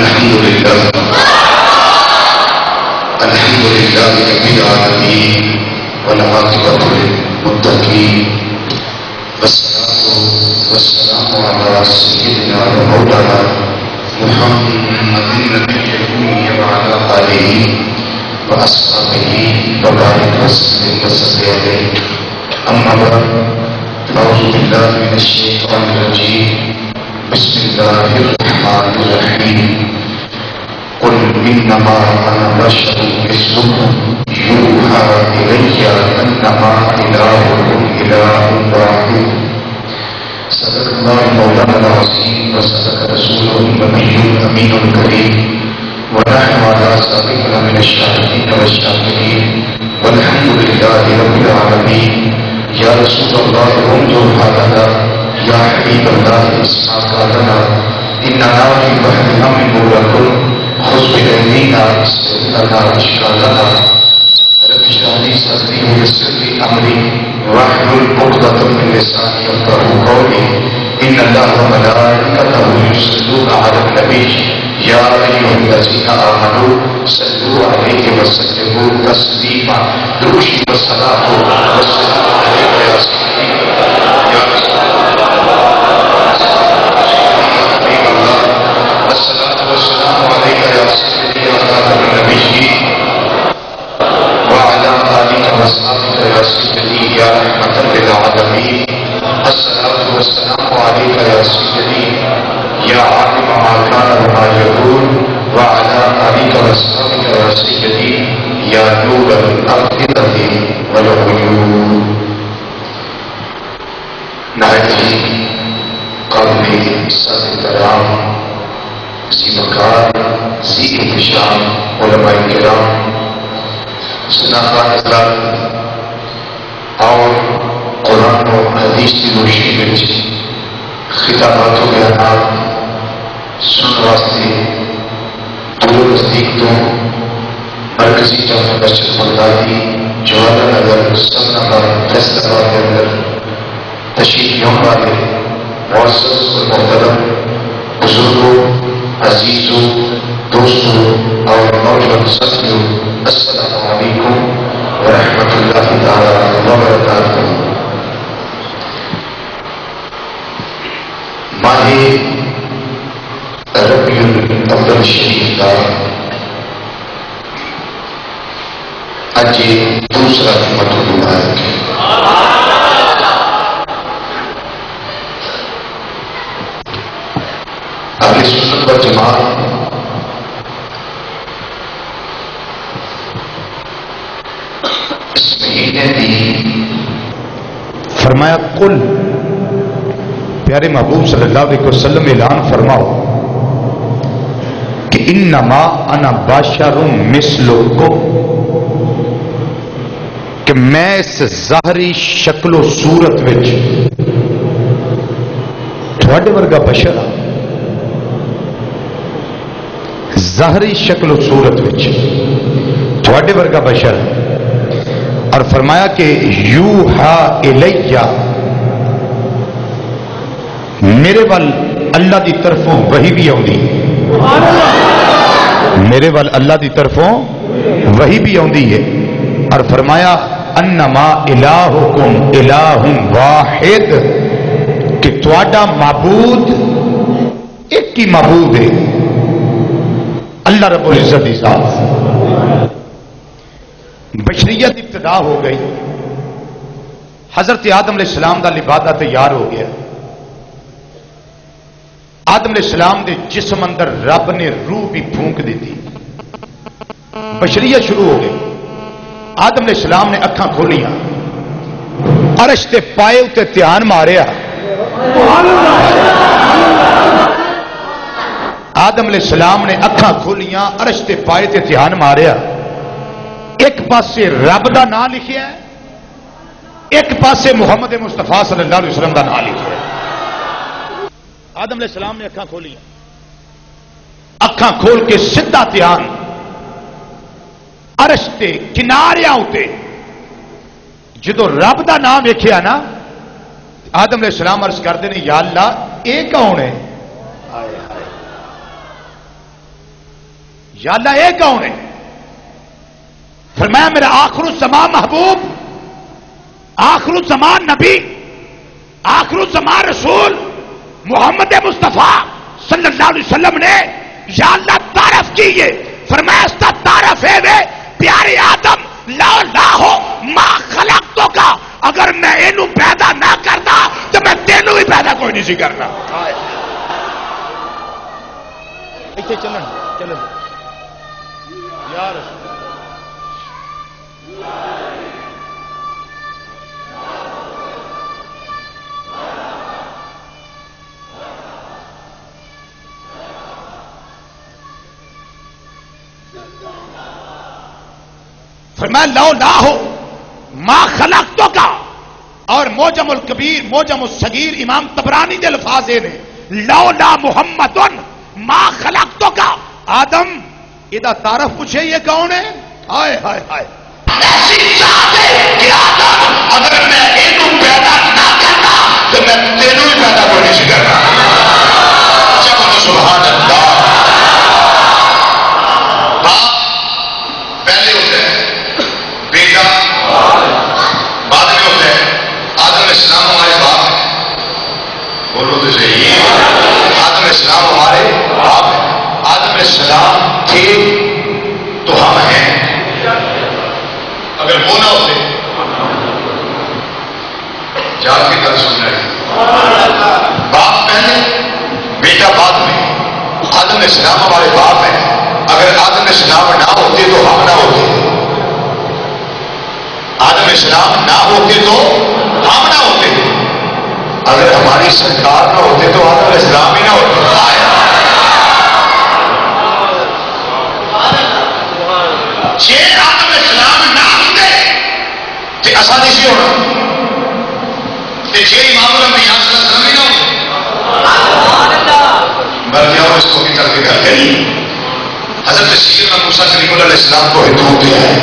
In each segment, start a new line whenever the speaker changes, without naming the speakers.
الحمد لله رب العالمين والعاقبة للمتقين والصلاة والسلام على سيدنا ومولانا محمد النبي الأمي وعلى آله وأصحابه وبارك وسلم عليه. أما بعد أعوذ بالله من الشيطان الرجيم. بسم الله الرحمن الرحيم. قل إنما أنا بشر مثلكم يوحى إلي أنما إلهكم إله واحد. صدق الله مولانا العظيم وصدق رسوله النبي الأمين الكريم ونحن على سابقنا من الشاهدين والشاكرين والحمد لله رب العالمين. يا رسول الله انظر حالنا، يا حبيب الله اسمع قالنا، إننا في بحر أمن لكم خذ بأيدينا استغفر لنا إشكالنا. رب اشرح لي صدري ويسر لي أمري واحلل عقدة من لساني يفقهوا قولي. إن الله وملائكته يصلون على النبي يا أيها الذين آمنوا صلوا عليه وسلموا تسليما. درود والصلاة والسلام عليك يا سيدي يا رسول الله. الصلاة والسلام عليك يا سيدي يا خاتم النبيين وعلى آلك وأصحابك يا سيدي يا رحمة للعالمين. الصلاة والسلام عليك يا سيدي يا عالم ما كان وما يكون وعلى آلك وأصحابك يا سيدي يا نور الأفئدة والعيون. نائبی قابل عزت احترام ذی وقار ذی احتشام علماء کرام سناخان حضرات اور قرآن و حدیث کی روشنی میں خطابات و بیانات سن واسطے دور نزدیک تو مرکزی جامع مسجد بغدادی جواہر نگر سبز آباد فیصل آباد کے اندر تشریف یوم والے معزز و محترم بزرگوں، عزیزوں، دوستوں اور نوجوان ساتھیوں، السلام علیکم ورحمۃ اللہ تعالی وبرکاتہ. ماہ ربیع الاول شریف کا اج دوسرا جمعہ مبارک ہے. اہل سنت والجماعت اس مہینے دی
فرمایا قل، پیارے محبوب صلی اللہ علیہ وسلم اعلان فرماؤ کہ انما انا بشر مثلکم، کہ میں اس ظاہری شکل و صورت وچ تھوڑے ورگا بشر ہاں. ظاہری شکل و صورت وچ تھوڑے ورگا بشر. اور فرمایا کہ یوحا الیہ، میرے وال اللہ دی طرفوں وحی بھی آؤندی، میرے وال اللہ دی طرفوں وحی بھی آؤندی ہے. اور فرمایا انما الہکم الہ واحد، کہ تواڈا معبود ایک ہی معبود ہے، اللہ رب العزت کی ذات. بشریت ابتدا ہو گئی، حضرت آدم علیہ السلام دا لبادہ تیار ہو گیا. آدم علیہ السلام دے جسم اندر رب نے روح بھی پھونک دی تھی، بشریت شروع ہو گئی. آدم علیہ السلام نے اکھاں کھولیاں، عرش تے پائے اتے دھیان ماریا. آدم علیہ السلام نے اکھاں کھولیاں، عرش تے پائے تے دھیان ماریا. ایک پاسے رب دا نام لکھیا ہے، ایک پاسے محمد مصطفیٰ صلی اللہ علیہ وسلم دا نام لکھیا ہے. آدم علیہ السلام نے اکھاں کھولیاں، اکھاں کھول کے سدھا دھیان عرش تے کناریاں اتے جدو رب دا نام ویکھیا نا، آدم علیہ السلام عرض کرتے ہیں یا اللہ اے کون ہے؟ یا اللہ یہ کون ہے؟ فرمایا میرا آخر الزمان محبوب، آخر الزمان نبی، آخر الزمان رسول محمد مصطفیٰ صلی اللہ علیہ وسلم نے یا اللہ تعارف کیے. فرمایا اس کا تعارف ہے وے پیارے آدم لا ہو ما خلقتو کا، اگر میں اینو پیدا نہ کرتا تو میں تینوں بھی پیدا کوئی نہیں سی کرنا. چلن چلن یار فرمایا لو لا ہو ما خلقتو کا. اور موجم الکبیر موجم الصغیر امام طبرانی دے الفاظ نے لو لا محمد ما خلقتو کا. آدم یہ تعارف پوچھے یہ کون ہے؟ ہائے ہائے ہائے
اگر میں اینو پیدا نہ کرنا تو میں تینوں ہی پیدا کوئی نہیں کرنا. چلو سبحان اللہ. باپ پہلے ہوتا ہے، بیٹا بعد میں ہوتا ہے. آدم علیہ السلام ہمارے باپ ہیں، بولو تو صحیح. آدم علیہ السلام ہمارے باپ ہیں. آدم علیہ السلام تھے تو ہم ہیں. اگر وہ نہ ہوتے جان کی گل سن رہے باپ پہلے بیٹا بعد میں. آدم علیہ السلام ہمارے باپ ہیں. اگر آدم علیہ السلام نہ ہوتے تو ہم نہ ہوتے. آدم علیہ السلام نہ ہوتے تو ہم نہ ہوتے. اگر ہماری سرکار نہ ہوتے تو آدم علیہ السلام ہی نہ ہوتے. آدم علیہ السلام نہ ہوتے تو ایسا نہیں سی ہونا. امام الانبیاء صلی اللہ علیہ وسلم ہی نہ ہوتے. بلکہ اور اس کو بھی کر کے کر گئی. حضرت سیدنا موسیٰ کلیم اللہ علیہ السلام کو حدود دیا ہے.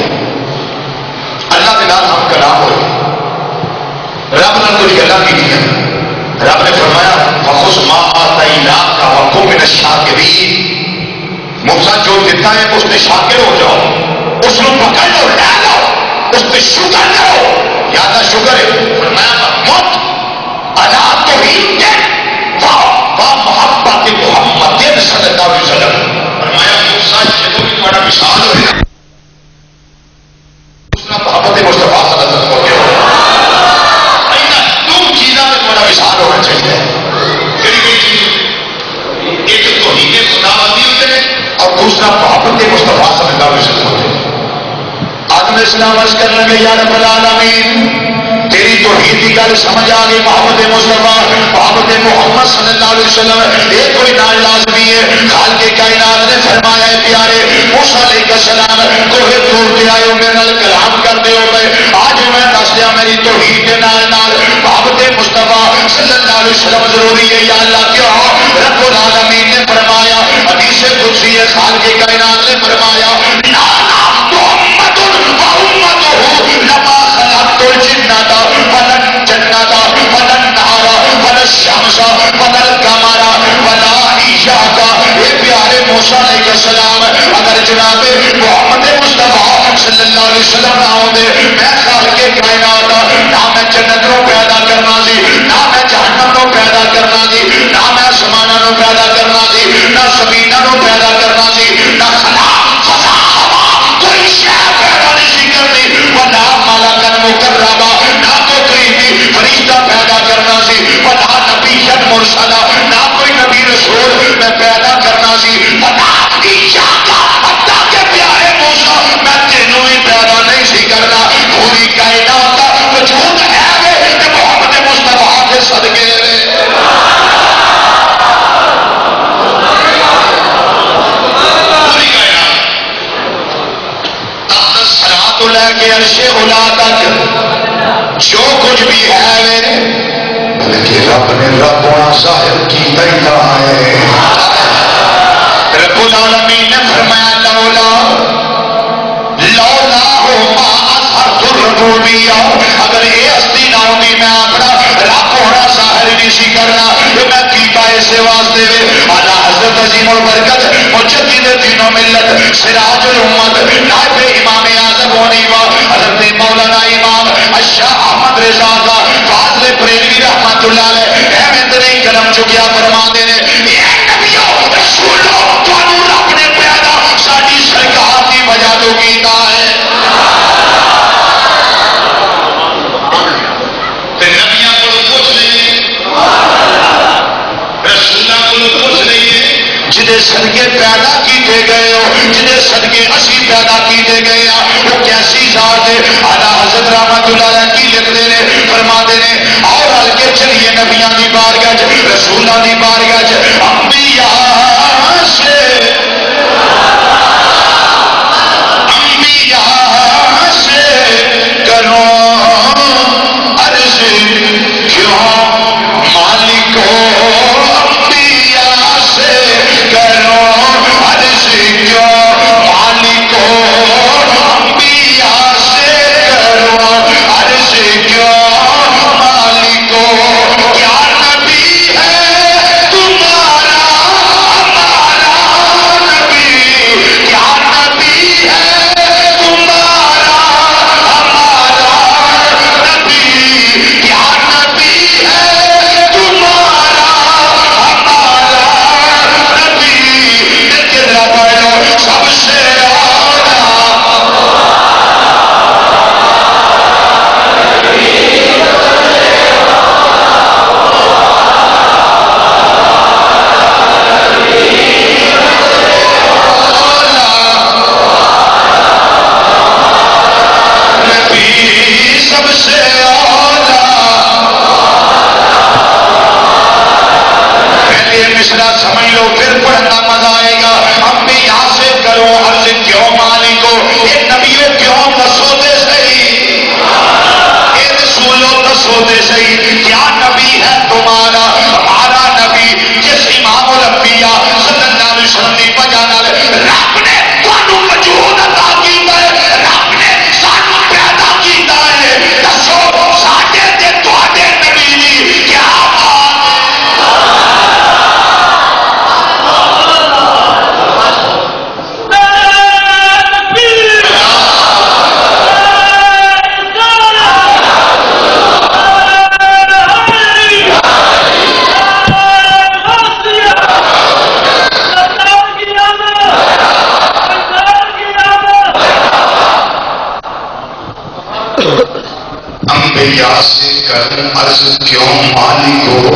اللہ کے نام ہم کلام ہوئے. رب نے کچھ گلا کی دیا. رب نے فرمایا فخذ ما آتیناک وکن من الشاکرین. موسیٰ جو دیتا ہے اس میں شاکر ہو جاؤ، اس کو پکڑ لو، لے لو، اس پہ شکر کرو. یاد شکر ہے. فرمایا مت ادا توحید محبت محمد صلی اللہ علیہ وسلم. فرمایا موسیٰ جب بھی تمہارا مثال ہوئے دوسرا محبت مصطفیٰ صلی اللہ علیہ وسلم ہو گیا. دو چیزوں میں تمہارا مثال ہونا چاہیے. ایک توحید خدا بندی ہوتے ہیں اور دوسرا محبت مصطفیٰ صلی اللہ علیہ وسلم ہوتے ہیں. آدم علیہ السلام عرض کرنے لگے یا رب العالمین تیری توحید کی گل سمجھ آ گئی. محبت مصطفیٰ محبت محمد صلی اللہ علیہ وسلم ایک کوئی نام لازمی ہے. خالق کائنات نے فرمایا ہے پیارے موسیٰ علیہ السلام کوہ طور تے آئے ہو میرے نال کلام کرتے ہو گئے. آج میں دس دیا میری توحید کے نال نال محبت مصطفیٰ صلی اللہ علیہ وسلم ضروری ہے. یا اللہ کیا رب العالمین نے فرمایا حدیث قدسی ہے خالق کائنات نے فرمایا موسیٰ علیہ السلام اگر جناب محمد مصطفیٰ صلی اللہ علیہ وسلم نہ ہوتے میں خالق کائنات نہ میں جنت کو پیدا کرنا سی، نہ میں جہنم کو پیدا کرنا سی، نہ میں سمانا کو پیدا کرنا سی، نہ سبینہ کو پیدا کرنا سی، نہ خلا فضا ہوا کوئی شے پیدا نہیں سی کرنی. ولا ملکن مقربا نہ تو کوئی بھی فرشتہ پیدا کرنا سی. ولا نبی مرسلا نہ کوئی نبی رسول میں پیدا کرنا سی. پوری کائنات کا وجود ہے کہ محمد مصطفیٰ کے صدقے پوری کائنات تحت الصراط لے کے عرش اولا تک جو کچھ بھی ہے بلکہ رب نے ربنا ظاہر کی طریقہ ہے. رب العالمین نے فرمایا لولا ہو ما اظہرت الربوبیہ اگر یہ ہستی نہ ہوتی میں اپنا رب ہونا ظاہر نہیں سی کرنا تو میں کیتا اسے واسطے اعلیٰ حضرت عظیم البرکت مجدد دین و ملت سراج الامت نائب امام اعظم حنیفہ حضرت مولانا امام الشاہ احمد رضا کا فاضل بریلوی رحمت اللہ علیہ احمد نے قلم چکیا فرما دے نے اے نبیوں رسولوں تانوں رب نے پیدا ساڈی سرکار دی وجہ تو کیتا ہے تے نبیاں کول کچھ نہیں رسولاں کول کچھ نہیں جدے صدقے پیدا کیتے گئے ہو جدے صدقے اسی پیدا کیتے گئے ہیں وہ کیسی ذات ہے اعلیٰ حضرت رحمت اللہ علیہ کی لکھتے ہیں فرماتے ہیں اور ہل کے چلیے نبیاں دی بارگاہ رسولاں دی بارگاہ انبیاء سے کرو عرض کیوں مالک انبیاء سے کرو عرض کیوں مالک انبیاء سے کرو عرض کیوں مالک کیا نبی ہے تمہارا ہمارا نبی کیا نبی ہے تمہارا ہمارا نبی کیا نبی ہے تمہارا ہمارا نبی کتنا پڑھو سب سے مشرا سمجھ لو پھر پڑھنا مزہ آئے گا ہم بھی یہاں سے کرو عرض کیوں مالکو یہ نبیوں کیوں دسو دے صحیح یہ رسولوں دسو دے صحیح کیا نبی ہے تمہارا ہمارا نبی جس امام الانبیاء صلی اللہ علیہ وسلم کی وجہ نال رب نے تانوں وجود عطا کیتا ہے رب نے سانوں پیدا کیتا ہے دسو ساڈے تے تواڈے نبی دی کیا انبیاء سے کروں عرض کیوں مالکو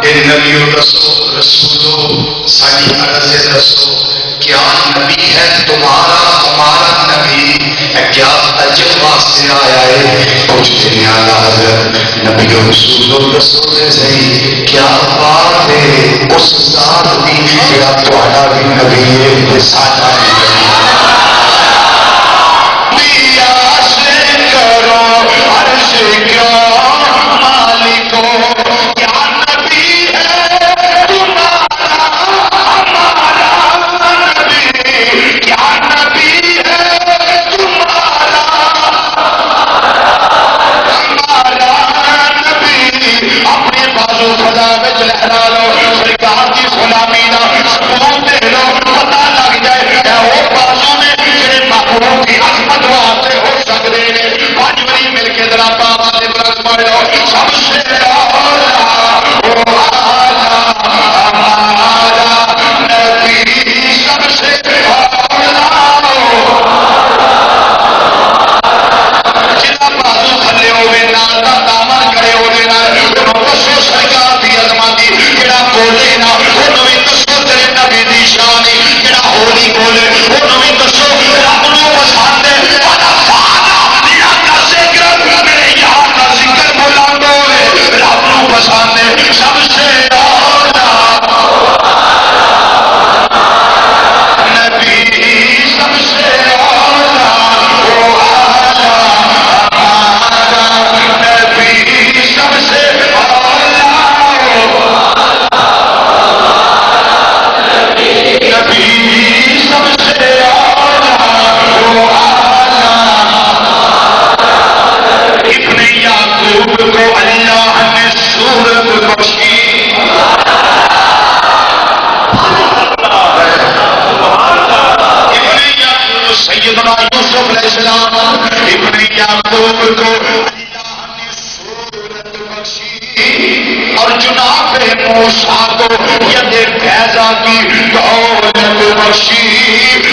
اے نبیو دسو رسولو ساری عرض دسو کیا نبی ہے تمہارا ہمارا نبی کیا عجب واسطے آیا ہے پوچھتے ہیں اعلیٰ حضرت نبیو رسولو دسو دے صحیح کیا بات ہے اس ذات دی جڑا تہاڈا بھی نبی ہے ساڈا بھی نبی کیوں مالکو کیا نبی ہے تمہارا ہمارا نبی کیا نبی ہے تمہارا ہمارا نبی اپنے بازو خدا وچ لہرا لو سرکار کی غلامی دا سکون دے لو پتہ لگ جائے اے وہ بازو نے جڑے محبوب کی عظمت واسطے ہو سکتے ہیں پانچ باری مل کے ذرا سب سے نبی سب سے جنا بازو کھلے ہوئے نال دا دامن کرے ہوئے نال دسو سرکار دی عظمت جڑا بولے نا انہوں بھی دسو تیرے نبی دی شان جڑا ہولی بولے انہوں بھی دسو رب نو پسند ہے
ابن یعقوب کو اللہ نے صورت بخشی اور جناب موسیٰ کو ید بیضا کی دولت بخشی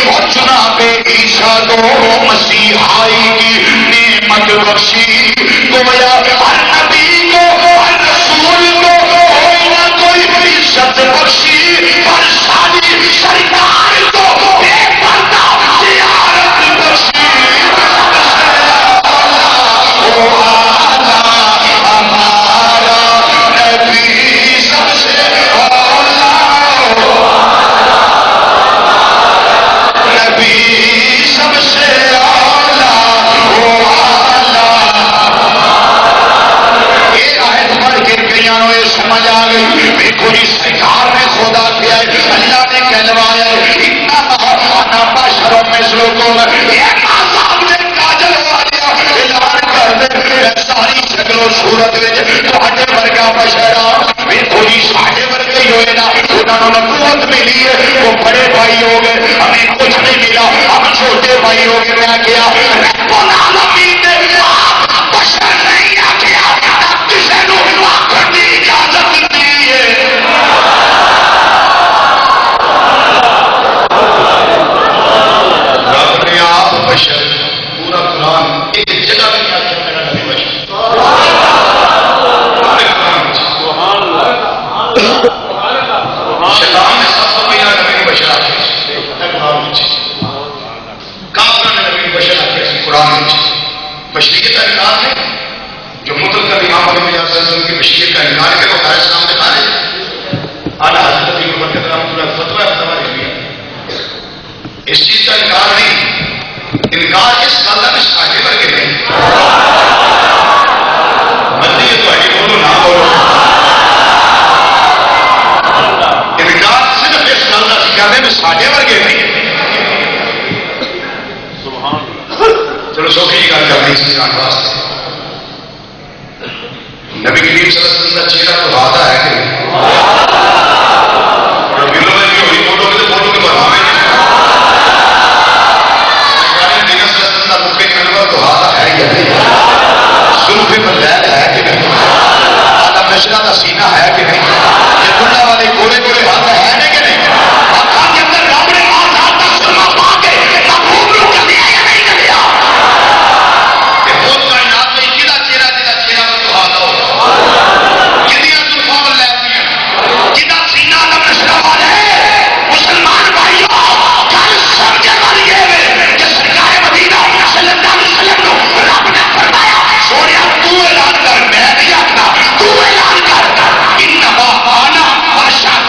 اور جناب عیسیٰ کو مسیحائی کی نعمت بخشی. گویا ہر نبی کو ہر رسول کو کوئی نہ کوئی عزت بخشی پر ساری سرکار کو بے پردہ زیارت بخشی. سمجھ آ گئی بالکل سرکار نے خدا کیا ہے اللہ نے کہلوایا ہے اتنا بشروں میں لوگوں میں کاجل والیا اعلان کر دے ساری شکل و صورت تے ورگا بشر بالکل ہی ساڈے ورگے ہی ہوئے نا انہوں نے نبوت ملی ہے وہ بڑے بھائی ہو گئے ہمیں کچھ نہیں ملا ہم چھوٹے بھائی ہو گئے. میں کیا رب العالمین نے آپ بشر نہیں آخیا کسی نو آخر کی اجازت دی ہے. رب نے آپ بشر پورا قرآن ایک جگہ نہیں آخیا میرا نبی بشر شیطان نے سب سے پہلا نبی بشر کافر نے نبی بشر آخیا قرآن بشریت کا انکار ہے جو مطلق کا امام محمد صلی اللہ علیہ وسلم کی بشریت کا انکار ہے وہ ہمارے سامنے خارج اعلیٰ حضرت علی برکت رحمۃ اللہ فتویٰ فتویٰ دیا. اس چیز کا انکار نہیں انکار اس اللہ میں ساجے ورگے نہیں بندی ہے تو آگے بولو نہ بولو انکار صرف اس اللہ سے کرنے میں ساجے ورگے نہیں. چلو سوکھی جی گل کرنی اس انسان واسطے نبی کریم صلی اللہ علیہ وسلم کا چہرہ تو وعدہ ہے کہ نہیں ربیلوں میں بھی ہوئی فوٹو کے فوٹو کے بڑھاوے نبی صلی اللہ علیہ وسلم کا رخ انور تو وعدہ ہے یا نہیں زلف ملیل ہے کہ نہیں آدم نشرہ کا سینہ ہے کہ نہیں یہ کھلا والے گولے گولے ہاتھ ہے نہیں کہ نہیں آقا کے اندر رب نے آزاد کا سرما پا کے محبوب رو کر دیا یا نہیں کر دیا کہ خود کائنات میں کدا چہرہ تو وعدہ ہو کدیاں زلفاں ملیل دیا کدا سینہ آدم نشرہ والا ہے مسلمان بھائیوں کل سمجھے والی ہے کہ سرکار مدینہ صلی اللہ علیہ وسلم کو رب نے فرمایا سونیا تو اعلان کر میں نہیں آخنا تو اعلان کر انما انا بشر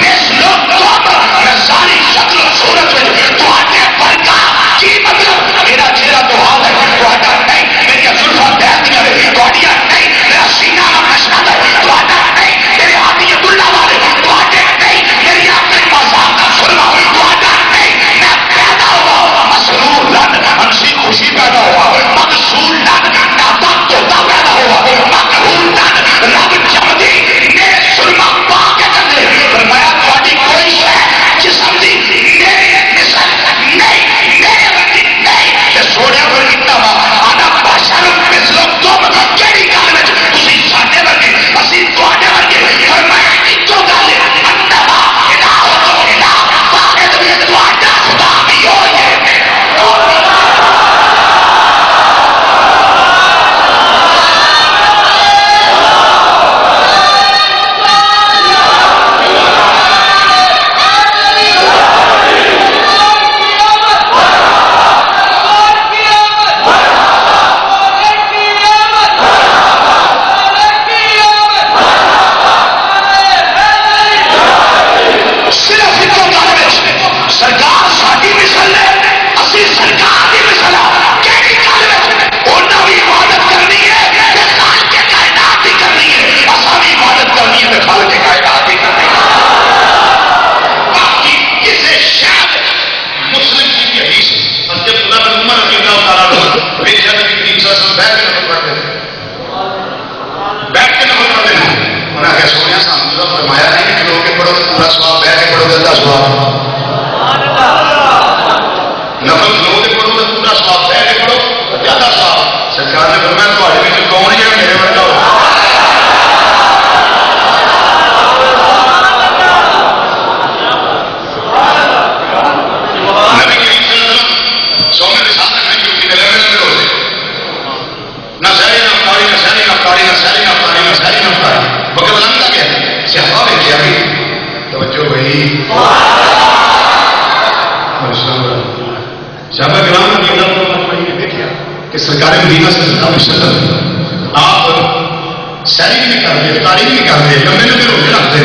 مثلکم میں ساری شکل و صورت میں تہاڈے ورگا کی مطلب میرا چہرہ تو حال ہے تہاڈا نہیں میری زلفاں بہتیاں نے تہاڈیاں نہیں میرا سینہ مشرق ہے تہاڈا نہیں میرے ہاتھی دلہ والے تہاڈے نہیں میری آنکھیں مذاق کا سرما تہاڈا نہیں میں پیدا ہوا مسرور ہنسی خوشی پیدا ہوا مقصول ناپاک توتا پیدا ہوا مقبول رب جمدی میرے سرما پا کے چلے فرمایا تہاڈی کوئی شے جسم دی میرے مثل نہیں میرے ورگی نہیں تے سونے پر انما انا بشر مثلکم کیڑی گل وچ تسی ساڈے ورگے اسی تہاڈے ورگے فرمایا اکو گل انما الہکم الہ واحد تہاڈا خدا بھی ہوئی ہے. صرف ایک گل سرکار ساری مثل ہے اسی سرکار کی مثل کہڑی گل انہوں بھی عبادت کرنی ہے خال کے کائنات بھی کرنی ہے اصا بھی عبادت کرنی ہے خال کے کائنات بھی کرنی ہے. باقی کسی شاید مسلم کی حدیث حضرت عبداللہ بن عمر رضی اللہ تعالیٰ عنہ دیکھا نبی کریم صلی اللہ علیہ وسلم بیٹھ کے نفل پڑھتے ہیں انہوں نے کہا سونے سامنے تو فرمایا نہیں کہ لوگ پڑھو تو پورا سواب بیٹھ کے پڑھو گے سواب نفل لوگ پڑھو تو پورا سواب بیٹھ کے پڑھو زیادہ مدینہ صلی اللہ علیہ وسلم آپ سیری بھی کرتے، افطاری بھی کرتے، لمبے لمبے روزے رکھتے،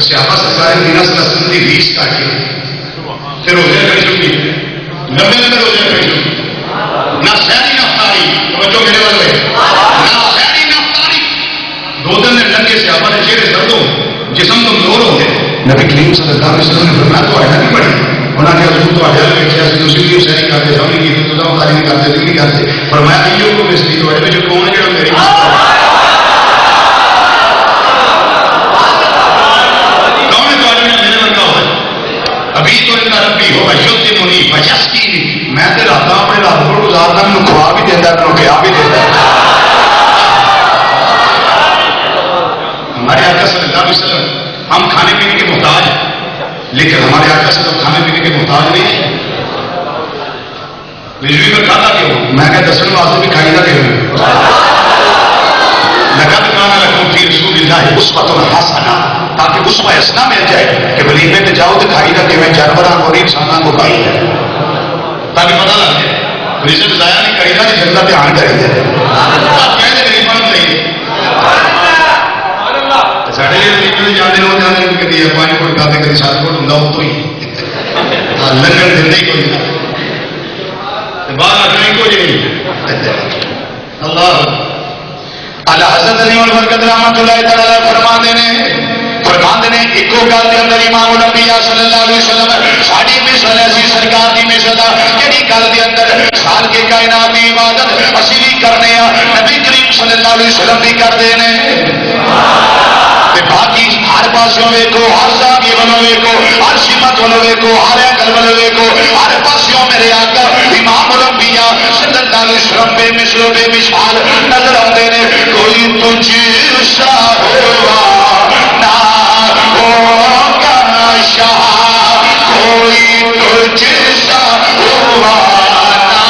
صحابہ سرکار مدینہ صلی اللہ علیہ وسلم کی ریس کر کے پھر روزے رکھنے شروع کیے، لمبے لمبے روزے رکھنے شروع کیے، نہ سیری نہ افطاری، توجہ میرے والے، نہ سیری نہ افطاری، 2 دن میں لگ کے صحابہ نے چہرے درد ہو، جسم کمزور ہو گئے، نبی کریم صلی اللہ علیہ وسلم نے فرمایا تو آیا نہیں پڑی، انہوں نے حضور تو آیا بیٹھے سے دوسری بھی سیری کرتے، سامنے کی تو افطاری نہیں کرتے، نہیں کرتے، فرمایا ایو کو مسلی تو میں جو کون ہے جو میری ابھی تو ان کا ربی ہوگا شدھ منی بجستی میں تو رات اپنے رات کو گزارنا میں کھوا بھی دیتا ہے کھیا بھی دیتا ہے. ہمارے آقا صلی اللہ علیہ وسلم ہم کھانے پینے کے محتاج ہیں لیکن ہمارے آقا صلی اللہ علیہ وسلم کھانے پینے کے محتاج نہیں ہیں. بجلی میں کھاتا کیوں میں کہ دسن واسطے بھی کھائی نہ کیوں لقد کان لکم فی رسول اللہ اسوۃ حسنہ تاکہ اسوہ حسنہ مل جائے کہ ولیمے تے جاؤ تو کھائی نہ کہ جانوراں اور انساناں کو کھائی ہے تاکہ پتہ لگ جائے رزق ضائع نہیں کرے گا جس کا دھیان کرے گا. آپ کہہ دیں غریباں نوں چاہیے ساڈے لیے جانے لوگ جانے کہ 5 فٹ کا کبھی 7 فٹ ہوندا اتوں ہی لنگن دندے ہی کوئی باہر رکھنے کو جی اللہ اللہ حضرت علی برکت رحمۃ اللہ تعالی فرماندے نے ایکو گل دے اندر امام الانبیاء صلی اللہ علیہ وسلم ساڈی مثال ایسی سرکار دی مثال جڑی گل دے اندر سال کے کائنات دی عبادت اسی بھی کرنے آ نبی کریم صلی اللہ علیہ وسلم بھی کردے نے باقی ہر پاسوں ویکو ہر زاویے والوں ویکو ہر سمت والوں ویکو ہر اینگل والوں ویکو ہر پاسوں میرے آقا امام الانبیاء صلی اللہ علیہ وسلم بے مثل و بے مثال نظر آتے ہیں. کوئی تجھ سا ہوا نہ ہوگا شاہ کوئی تجھ سا ہوا نہ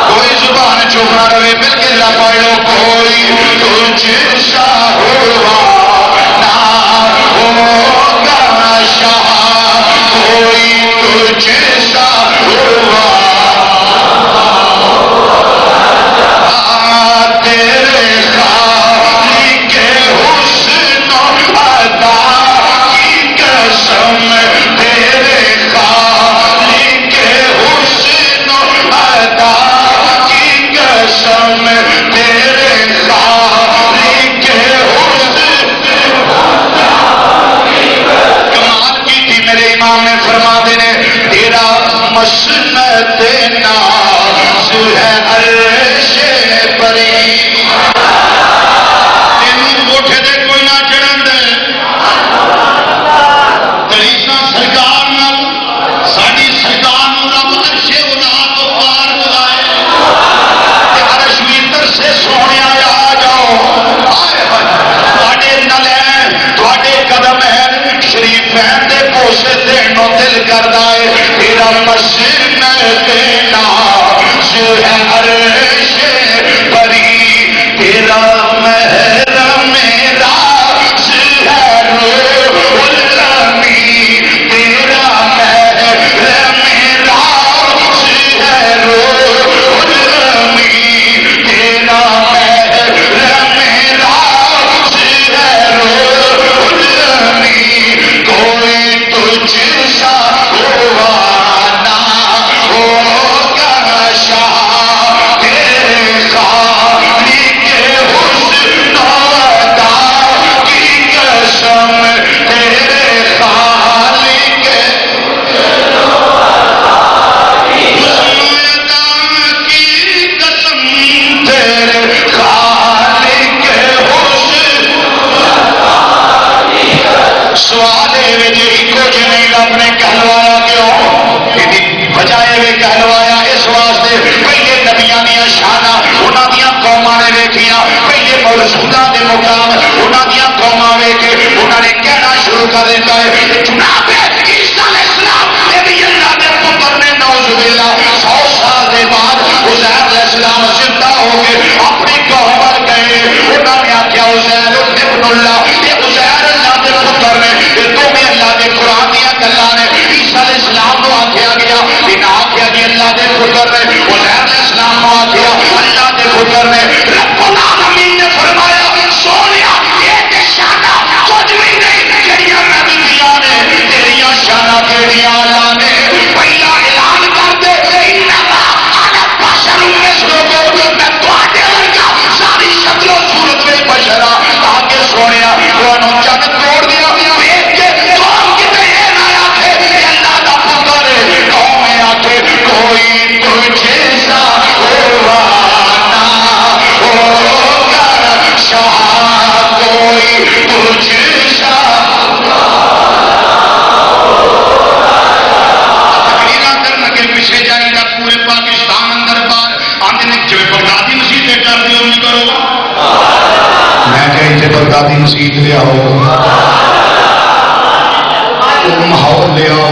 کوئی زبان چپ نہ رہے مل کے لا پڑھو کوئی تجھ سا ہوا نہ ہوگا شاہ کوئی تجھ سا ہوا خوف لے آؤ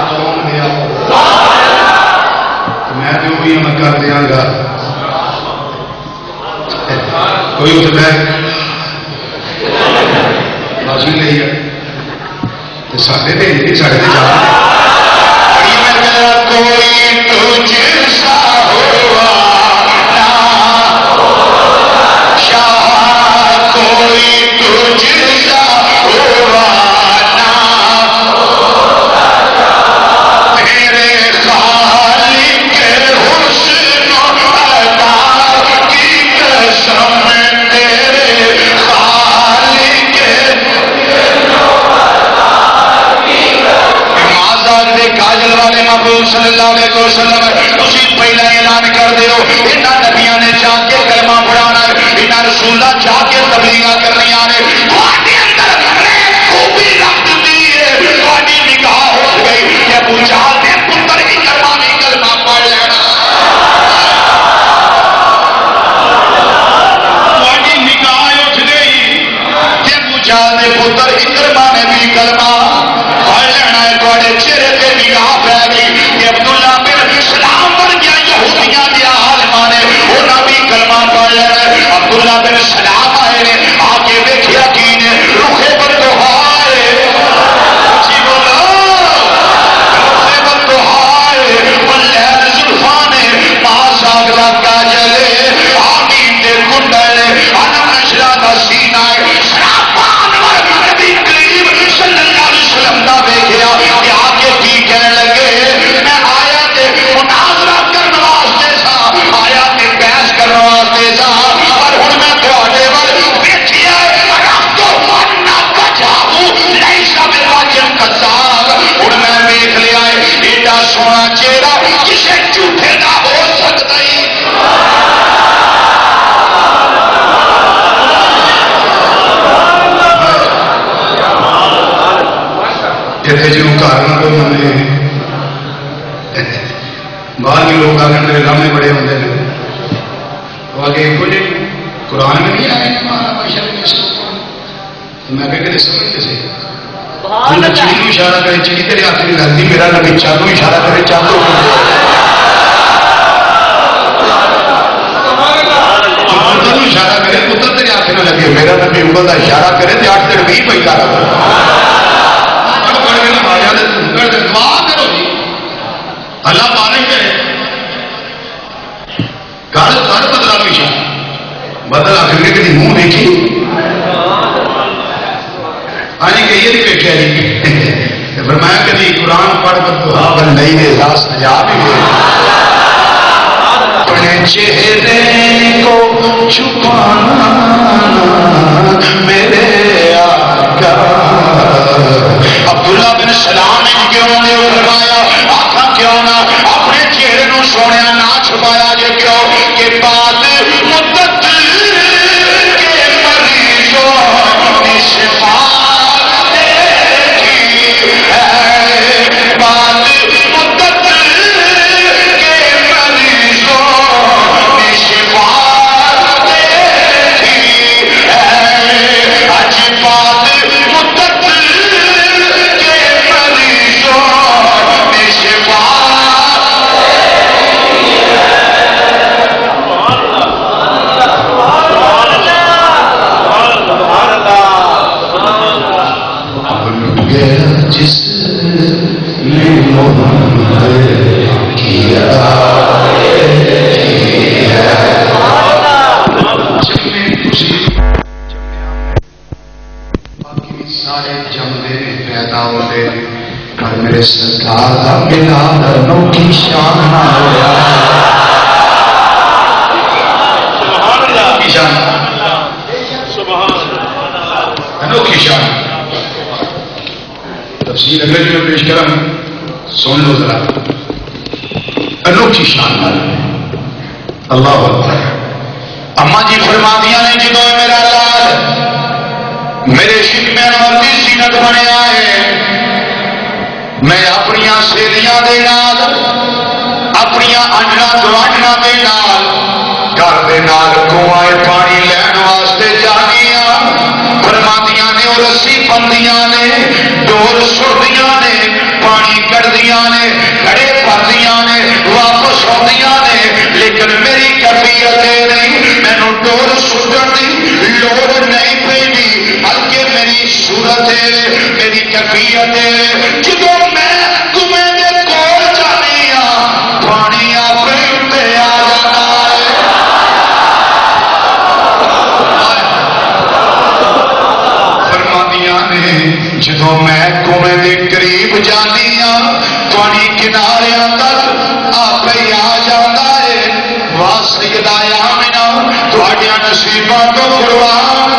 قوم لے آؤ میں جو بھی میں کر دیا گا کوئی اس میں بازی نہیں ہے سارے دے سارے کوئی تجھ سا ہوا شاہ کوئی تجھ سا ہوا تیرے خالق حسن و عطا کی قسم تیرے خالق کاجل والے محبوب صلی اللہ علیہ وسلم تھی پہلا اعلان کر دیو انہاں نبیاں نے جا کے کلمہ پڑھانا ہے انہاں رسولہ جا کے تبلیغاں کرنی آنے تھوڑے اندر خوبی رکھ دیئے تھوڑی نگاہ ہو گئی کہ ابو جہل نے پتر ہی کلمہ پڑھ لینا تھوڑی نگاہ اٹھ گئی کہ ابو جہل نے پتر ہی نے بھی کلمہ پڑھ لینا ہے تھوڑے چہرے پہ نگاہ پہ گئی کہ عبداللہ بن سلام بن گیا یہودیاں دیا عالماں نے انہاں بھی کلمہ پڑھ لینا ہے عبداللہ بن سلام آئے نے آگے دیکھیا کی نے روحے بدوہائے جی بولا روحے بدوہائے واللہر زلفانے پاس آگ لگا جلے آمین دے کنڈلے انا نشرہ دا سینہ شرابان نبی کریم صلی اللہ علیہ وسلم دا دیکھیا کہ آگے کی کہنے لگے میں آیا تے مناظرہ کرنے واسطے سا آیا تے بحث کرنے واسطے سا اور ہن میں تھوڑے ول بیٹھی ہے رب تو ماننا بچاؤ لیسا بالواجب کذاب ہن میں دیکھ لیا ہے ایڈا سونا چہرہ کسے جھوٹے نہ ہو سکتا ہی جیسے جی کارن کو مانے باہر کے لوگ آگے میرے ڈرامے بڑے ہوتے ہیں وہ آگے ایک بجے قرآن میں نہیں آئے میں کہ سمجھتے سے چیز اشارہ کرے چیز تیرے ہاتھ نہیں لگتی میرا نبی چالو اشارہ کرے چالو پتر اشارہ کرے پتر تیرے ہاتھ نہ لگے میرا نبی انگل کا اشارہ کرے تو 8 دن بھی پہ کارا اللہ پانی کرے کر بدلا پیچھا بدل آخر کہ منہ دیکھی آج کہ یہ نہیں بیٹھا جی فرمایا کبھی قرآن پڑھ کر تو ہاں بن نہیں دے ساس نجا بھی گئے اپنے چہرے کو چھپانا میرے آقا عبداللہ بن سلام نے کیوں نے فرمایا آقا کیوں نہ اپنے چہرے نو سونے نہ چھپایا جے کیوں کہ بعد مدت کے مریضوں کی شفا دیکھی ہے بعد مدت کے مریضوں کی شفا دیکھی ہے اج بعد مدت جس نے محمد کی سارے جمدے پیدا ہوتے پر میرے سرکار کا ملاد انوکھی شان ہوا انوکھی شان تفصیل اگلے جو پیش کرم سن لو ذرا انوکھی شان اللہ اکبر اما جی فرما دیا نے جدو میرا لال میرے شکم انور کی زینت بنیا ہے میں اپنی سہیلیاں دے نال اپنی آنجنا گوانجنا دے نال گھر دے نال کنویں پانی لین واسطے جانی فرماندیاں نے
رسی بندیاں نے، ڈور سڑدیاں نے، پانی کڑدیاں نے، گھڑے پردیاں نے، واپس آدیاں نے، لیکن میری کیفیت نہیں، مینوں ڈور سٹن دی لوڑ نہیں پی، بلکہ میری صورت ہے، میری کیفیت ہے، جدوں میں تمہیں دے کول جانی ہاں پانی آپ اتنے آ جاتا ہے۔ فرماندیاں نے جدوں میں کنویں دے قریب جانی ہاں پانی کناریاں تک آپ ہی آ جاتا ہے۔ واہ سیدہ آمنہ تہاڈیاں نصیباں تو قربان،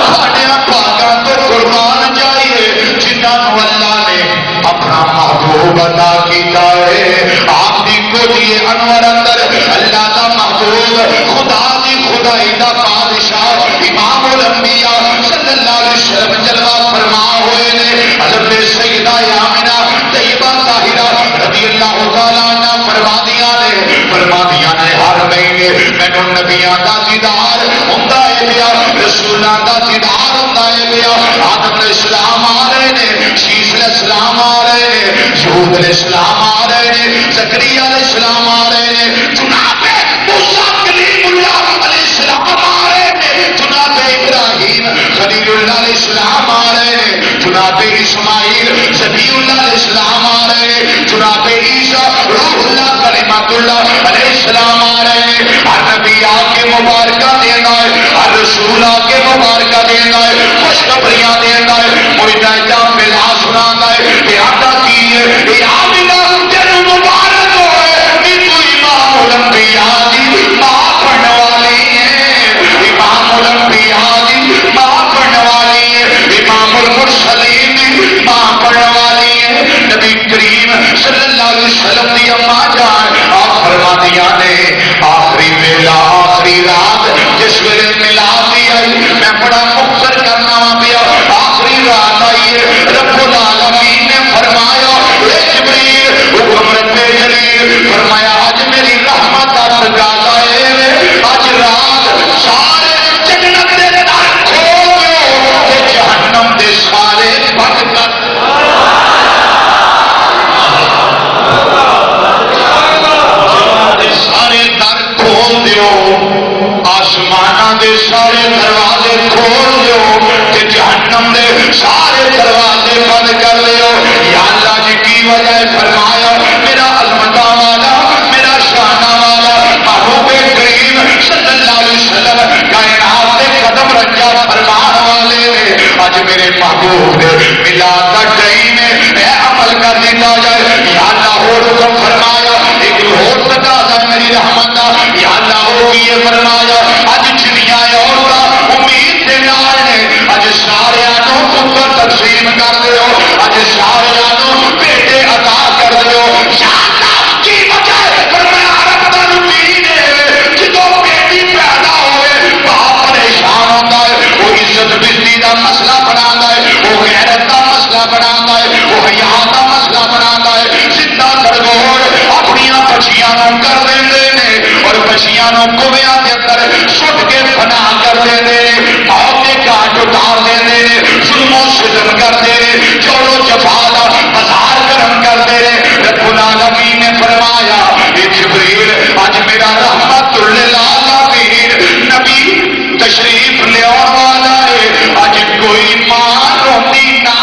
تہاڈیاں پاکاں تو قربان جائیے جنہاں اللہ نے اپنا محبوب عطا کیتا ہے۔ آپ دی کوٹھی انور اندر اللہ دا محبوب خدا دی خدائی دا بادشاہ امام الانبیاء صلی اللہ علیہ وسلم جلوہ فرما ہوئے نے۔ حضرت سیدہ آمنہ طیبہ طاہرہ رضی اللہ تعالیٰ عنہ فرما دیا نے ہر مہینے مینوں نبیاں دا دیدار ہوندا ہے پیا، رسولاں دا دیدار ہوندا ہے پیا۔ آدم علیہ السلام آ رہے نے، شیس علیہ السلام آ رہے نے، یعقوب علیہ السلام آ رہے نے، زکریا علیہ السلام آ رہے نے، جناب موسیٰ کلیم اللہ علیہ السلام آ رہے نے، جناب ابراہیم خلیل اللہ علیہ السلام آ رہے نے، جناب اسماعیل ذبیح اللہ علیہ السلام آ رہے نے، جناب عیسیٰ روح اللہ کلمۃ اللہ علیہ السلام آ رہے ہیں۔ ہر نبی آ کے مبارکہ دینا ہے، ہر رسول آ کے مبارکہ دینا ہے، خوشخبریاں دینا ہے، معجزہ ملا سنانا ہے۔ یہ آتا کی ہے یہ آمنہ تینوں مبارک ہوئے کہ تو امام الانبیاء دی ماں پڑھنے والی ہے، امام الانبیاء دی ماں پڑھنے والی ہے، امام المرسلین دی ماں پڑھنے والی ہے۔ نبی کریم صلی اللہ علیہ وسلم دی اماں جان آپ فرما دیا نے آخری ویلا آخری رات جس ویلے ملاد دی آئی، میں بڑا مختصر کرنا وا پیا، آخری رات آئی ہے، رب العالمین نے فرمایا اے جبریل حکم ربے جلیل فرمایا آج میری رحمت کا تقاضا ہے، آج رات سارے جنت دے در کھول دیو تے جہنم دے سارے بند کر سارے در کھول دیو، آسمانہ دے سارے دروازے کھول دیو کہ جہنم دے سارے دروازے بند کر دیو۔ یا اللہ جی کی وجہ فرمایا میرا علمتا والا میرا شانہ والا محبوب کریم صلی اللہ علیہ وسلم کائنات دے قدم رنجا فرمان والے نے، آج میرے محبوب دے میلاد دا ٹائم ہے، اے عمل کر دیتا جائے۔ یا اللہ اور حکم فرمایا ایک اور تقاضا میری رحمت دا، یا اللہ ہو کیے فرمایا اج جنیاں عورتاں امید دے نال نے، اج سارے نوں پتر تقسیم کر دیو، اج سارے نوں بیٹے عطا کر دیو۔ یا اللہ کی وجہ فرمایا رب دا دین ہے، جدوں بیٹی پیدا ہوئے باپ پریشان ہوتا ہے، وہ عزت بزدی دا مسئلہ بناتا ہے، وہ غیرت دا مسئلہ بناتا ہے، وہ حیا دا مسئلہ بناتا ہے، زندہ گڑگوڑ اپنیاں بچیاں نوں کر دیندے نے اور بچیاں نوں کویاں دے اندر سٹ کے فنا کر دیندے نے، موت دے گھاٹ اتار دیندے نے، ظلم و ستم کردے نے، جور و جفا دا بازار گرم کردے نے۔ رب العالمین نے فرمایا اے جبریل اج میرا رحمت للعالمین نبی تشریف لے آن والا ہے، اج کوئی ماں روندی نہ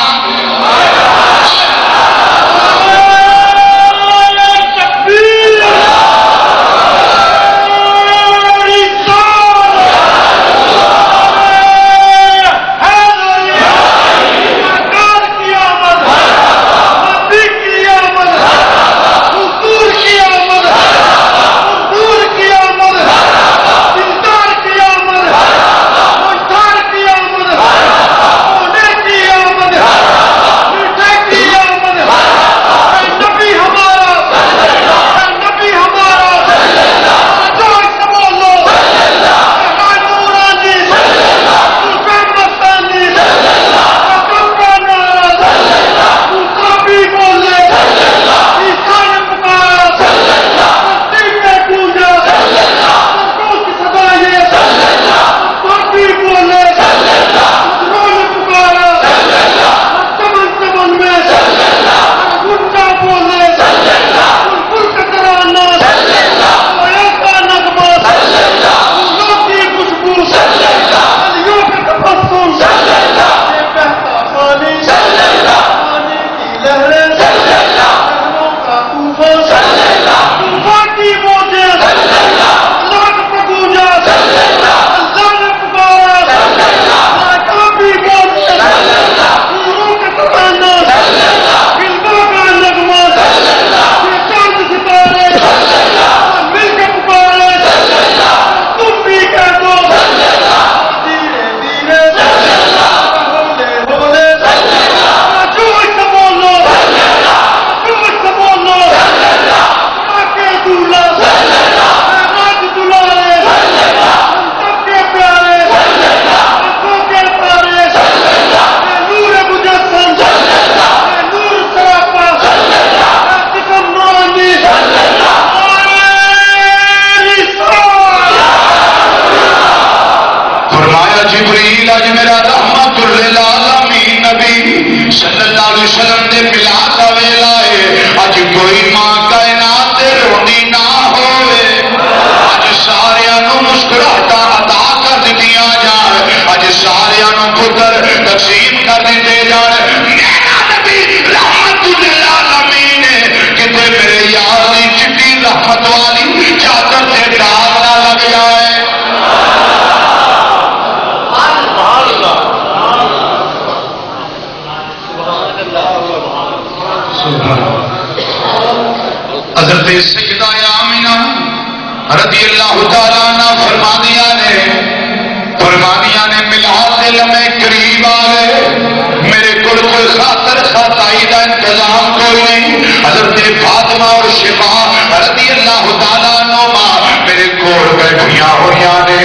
والوں پتر تقسیم کر دیتے جان. میرا نبی رحمت للعالمین کتے میرے یار کی چٹی رحمت والی چادر سے ڈال نہ لگ جائے. حضرت سیدہ آمینہ رضی اللہ تعالیٰ عنہ فرمانیاں نے میلاد دے لمحے قریب آ گئے. میرے کول کوئی خاطر خاتائی کا انتظام کوئی نہیں. حضرت فاطمہ اور شفا رضی اللہ تعالیٰ عنہ میرے کول بیٹھیاں ہوئی نے.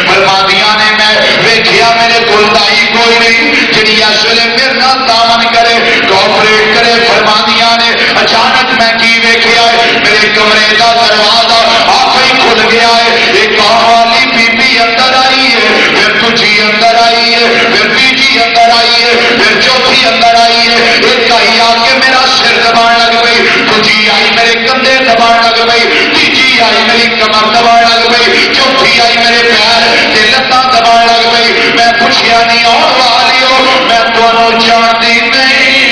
فرمانیاں نے میں ویکھیا میرے کول دائی کوئی نہیں جڑی اس ویلے میرے نال دامن کرے کوپریٹ کرے. فرمانیاں نے اچانک میں کی ویکھیا میرے کمرے کا دروازہ آپ ہی کھل گیا ہے. ایک گاؤں والی بی بی اندر آئی ہے, پھر تجھی اندر آئی ہے, پھر تیجی اندر آئی ہے, پھر چوتھی اندر آئی ہے. ایک آئی آ کے میرا سر دبان لگ گئی, تجھی آئی میرے کندھے دبان لگ گئی, تیجی آئی میری کمر دبان لگ گئی, چوتھی آئی میرے پیر تے لتاں دبان لگ گئی. میں پوچھیا نہیں آن والی ہو میں تمہیں جانتی نہیں,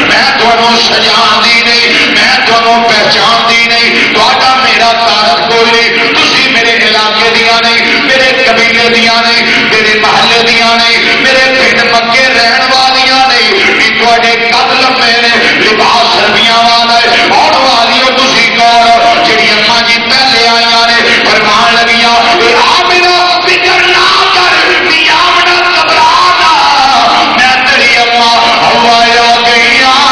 میں تمہیں سجاندی نہیں, میں تمہیں پہچاندی نہیں. تہاڈا میرا تعلق کوئی نہیں. تسی میرے علاقے دیا نہیں, میرے قبیلے دیا نہیں, میرے محلے دیا نہیں, میرے پنڈ مکے رہن والیاں نہیں. تھوڑے قد لمبے نے, لباس سربیاں والا ہے. آن والی ہو تسی کون جڑی اما جی پہلے آئیاں نے فرمان لگیاں آمنہ فکر نہ کر, آمنہ گھبرا نہ, میں تیری اما ہوا آ گئی ہاں.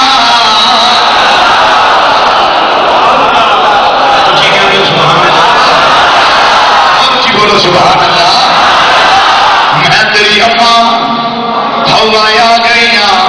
بولو سبحان اللہ. میں تیری اما ہوا آ گئی ہاں.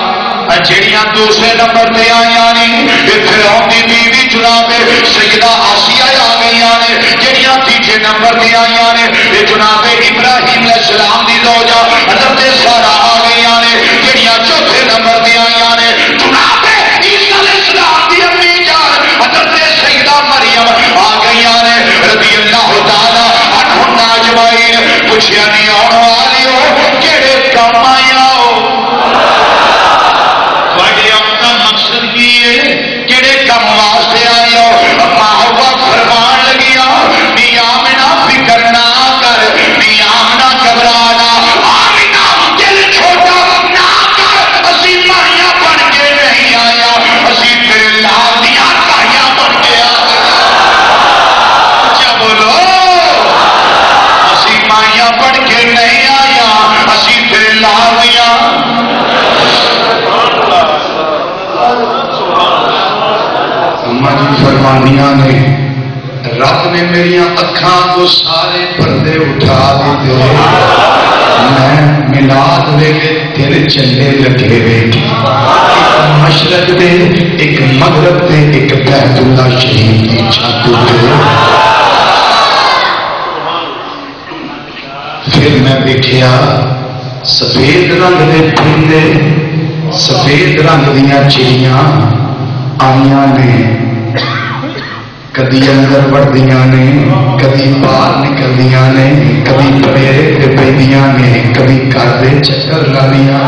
جڑیاں دوسرے نمبر پہ آئیاں نہیں فرعون دی بیوی جناب سیدہ آسیہ آ گئی نے. جڑیاں تیجے نمبر پہ آئیاں نے جناب ابراہیم علیہ السلام دی زوجہ حضرت سارہ آ گئی نے. جڑیاں چوتھے نمبر پہ آئیاں نے جناب عیسیٰ علیہ السلام دی امی جان حضرت سیدہ مریم آ گئی نے رضی اللہ تعالی عنہم اجمعین. پوچھیا نہیں آن والی ہو کہڑے کام آیا ہو, مقصد کی ہے, کہڑے کام واسطے آئی ہو. ماں فرمان لگیا نی آمنہ فکر نہ کر, نی آمنہ گھبرانا, آمنہ دل چھوٹا نہ کر. اسی مائیاں بن کے نہیں آیا, اسی تیرے لال دیا تائیاں بن کے آیا. کیا بولو, اسی مائیاں بن کے نہیں آیا, اسی تیرے لال دیا. اما جی فرمانیاں نے رب نے میری اکھاں تو سارے پردے اٹھا دیتے. میں میلاد ویلے دل چلے لگے بیٹھی, ایک مشرق دے ایک مغرب دے ایک بیت اللہ شریف کی چھت پہ. پھر میں دیکھیا سفید رنگ دے پرندے, سفید رنگ دیا چڑیاں آئیاں نے. کدی اندر بڑھدیاں نے, کدی باہر نکلدیاں نے, کدی پڑیرے تے بیندیاں نے, کدی گھر دے چکر لاندیاں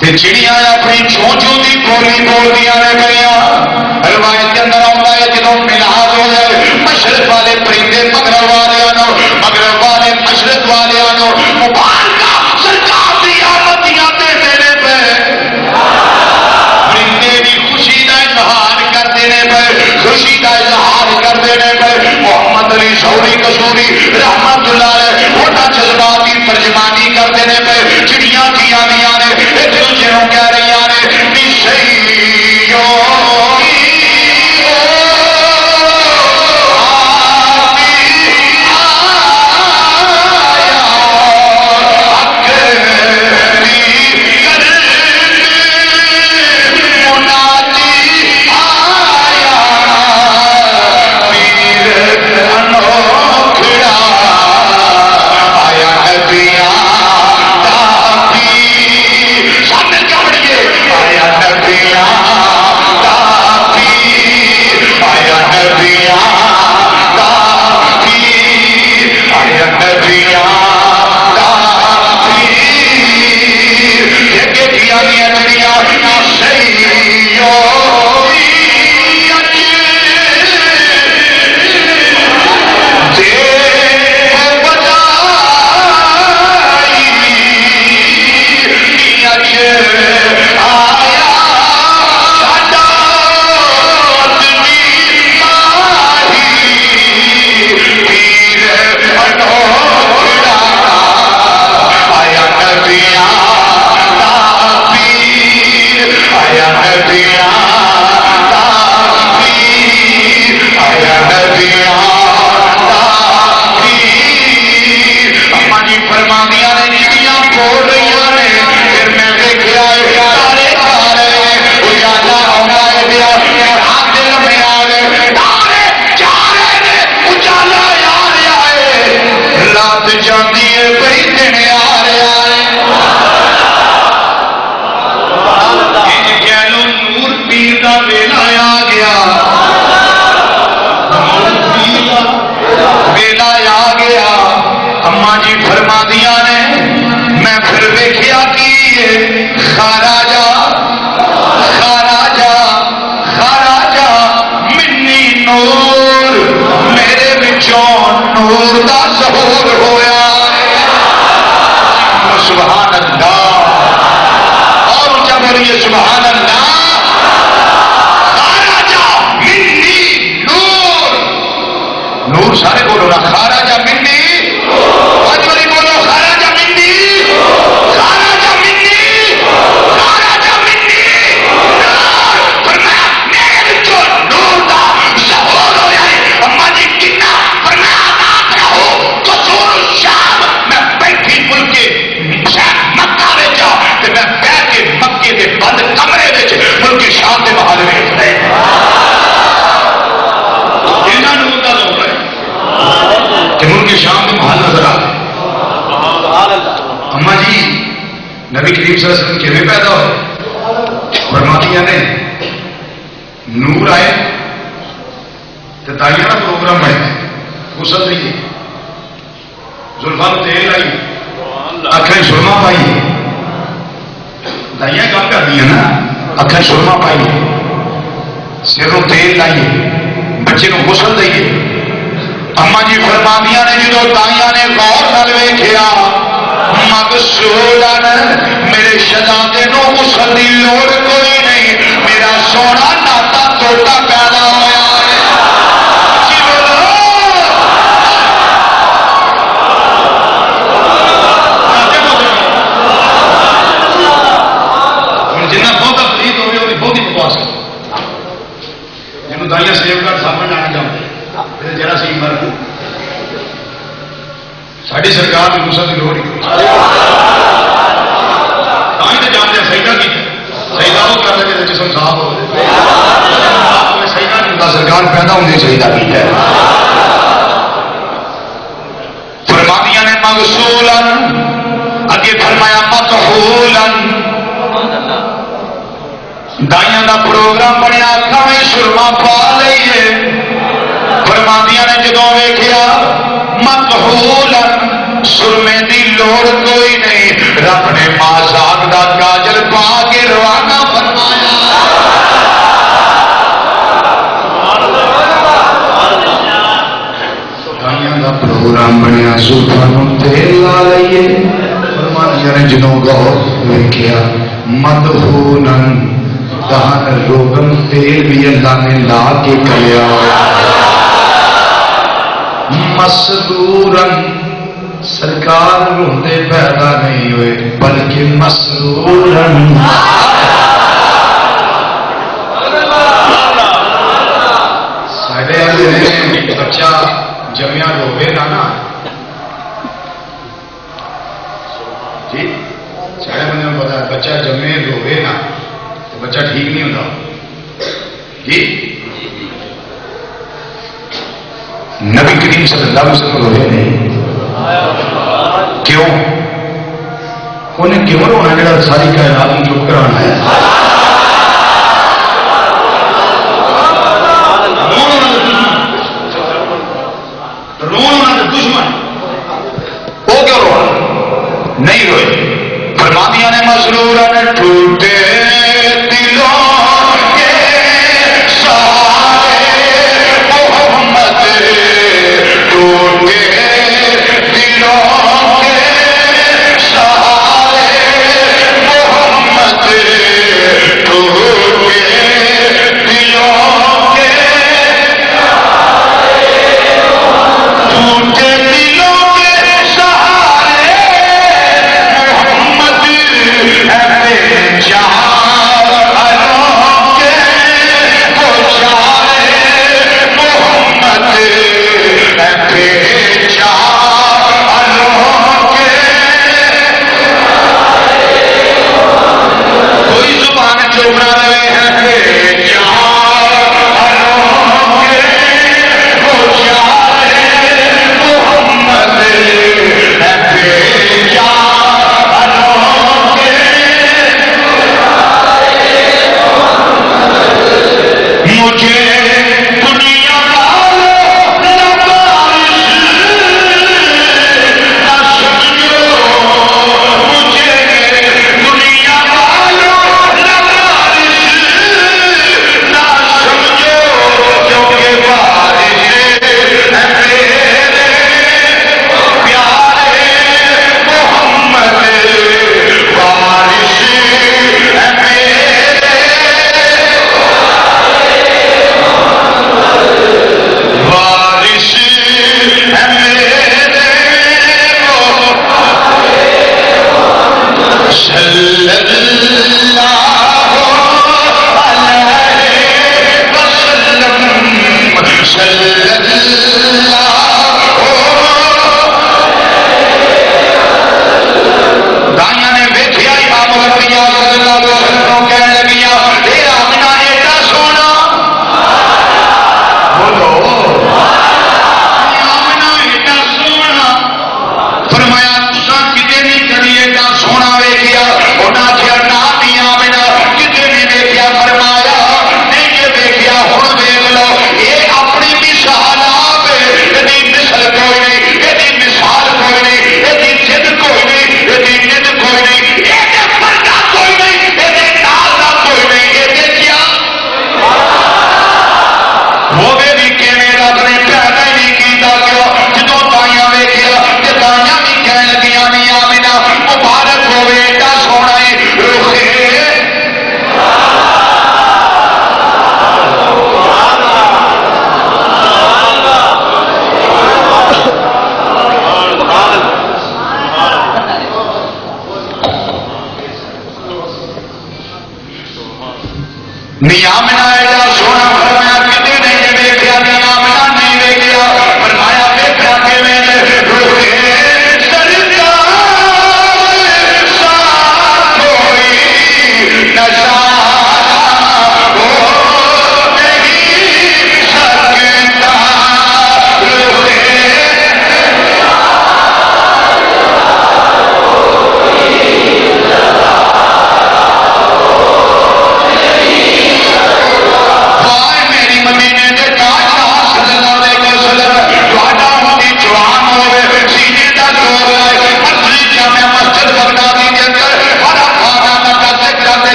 تے چڑیاں اپنی چونچوں دی بولی بولدیاں نے گئیاں. روایت کے اندر آتا ہے جدوں میلاد ہو جائے مشرق والے پرندے مغرب والوں, مغرب والے مشرق والوں مبارکہ سرکار دی آمدیاں دے دینے پہ. پرندے بھی خوشی کا اظہار کر دینے پہ, خوشی کا اظہار کر دینے پہ. محمد علی شوری کسوری رحمت اللہ علیہ وہاں جذباتی ترجمانی کر دینے پہ. چڑیاں کی آدیاں نے ایک دوسرے کو کہہ رہی نے نشیو آتی
نبی کریم صلی اللہ علیہ وسلم کیویں پیدا ہوئے؟ فرماتی نے نور آئے تو دائیاں کا پروگرام بنے غسل دیے زلفاں تیل لائی اکھیں سرما پائی دائیاں کام کر دی نا اکھیں سرما پائی سروں تیل لائیے بچے کو غسل دئیے اما جی فرماندیاں نے جدو دائیاں نے غور نال ویکھیا مغسولن میرے شہزادے نو غسل دی لوڑ کوئی نہیں میرا سونا ناتا توتا پیدا ہوا ہے جی بولو جنہ بہت پلیت ہوگی وہ بہت ہی بکواس ہے جنہوں دائیاں سیو کر سامنے آنا چاہتے جرا سی مر ساری سرکار کی غسل کی لوڑ نہیں تو جانتے سیدا کی سیدا وہ کر لگے جسم صاف ہو سیدا نہیں ہوتا سرکار پیدا ہونے سیدا کی ہے فرمانیاں نے مغسولن اگے فرمایا مطحولن دائیاں دا پروگرام بنیا کھاویں سرما پا لئیے فرمانیاں نے جدوں ویکھیا مطحولن سرمے دی لوڑ کوئی نہیں رب نے مازاق دا کاجل پا کے روانہ فرمایا دائیاں دا پروگرام بنیا زلفاں تیل لا لئیے فرمانیاں نے جدوں غور ویکھیا مطحولن دہن روغن تیل بھی اللہ نے لا کے کھلیا مسرورن سرکار روندے پیدا نہیں ہوئے بلکہ مسرورن ساڑھے آدھے بچہ جمعہ روے نا جی ساڑھے بندے میں پتا ہے بچہ جمعے روے نا تو بچہ ٹھیک نہیں ہوتا جی نبی کریم صلی اللہ علیہ وسلم روئے نہیں کیوں انہیں کیوں رونا جڑا ساری کائنات کو چپ کرانا ہے دشمن وہ کیوں رونا نہیں روئے فرمانیاں نے مسرورا نے ٹوٹے
توجہ بنا رہے ہیں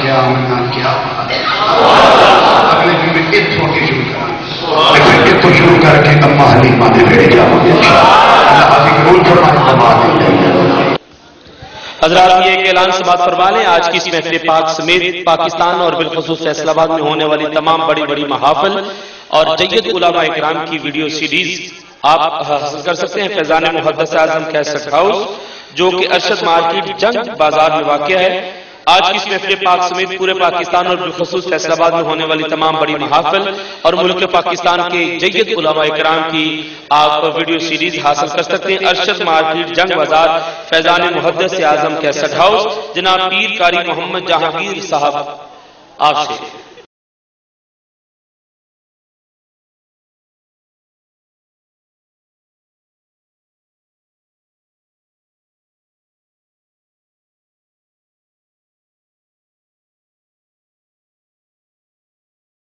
کیا آمنا کیا اگلے دن میں اتوں کے شروع کریں پھر اتوں شروع کر کے اما حلیمہ نے بیٹھ جاؤ گے اللہ حاضر قبول فرمائے دبا دیں.
حضرات یہ ایک اعلان سے بات فرما لیں. آج کی اس محفل پاک سمیت پاکستان اور بالخصوص فیصل آباد میں ہونے والی تمام بڑی بڑی محافل اور جید علماء اکرام کی ویڈیو سیریز آپ حاصل کر سکتے ہیں فیضان محدث اعظم کیسٹ ہاؤس جو کہ ارشد مارکیٹ جنگ بازار میں واقع ہے. آج کی اس محفل پاک سمیت پورے پاکستان اور بالخصوص فیصل آباد میں ہونے والی تمام بڑی محافل اور ملک پاکستان کے جید علماء اکرام کی آپ ویڈیو سیریز حاصل کر سکتے ہیں. ارشد مارکیٹ جنگ بازار فیضان محدث اعظم کیسٹ ہاؤس جناب پیر قاری محمد جہانگیر صاحب آپ سے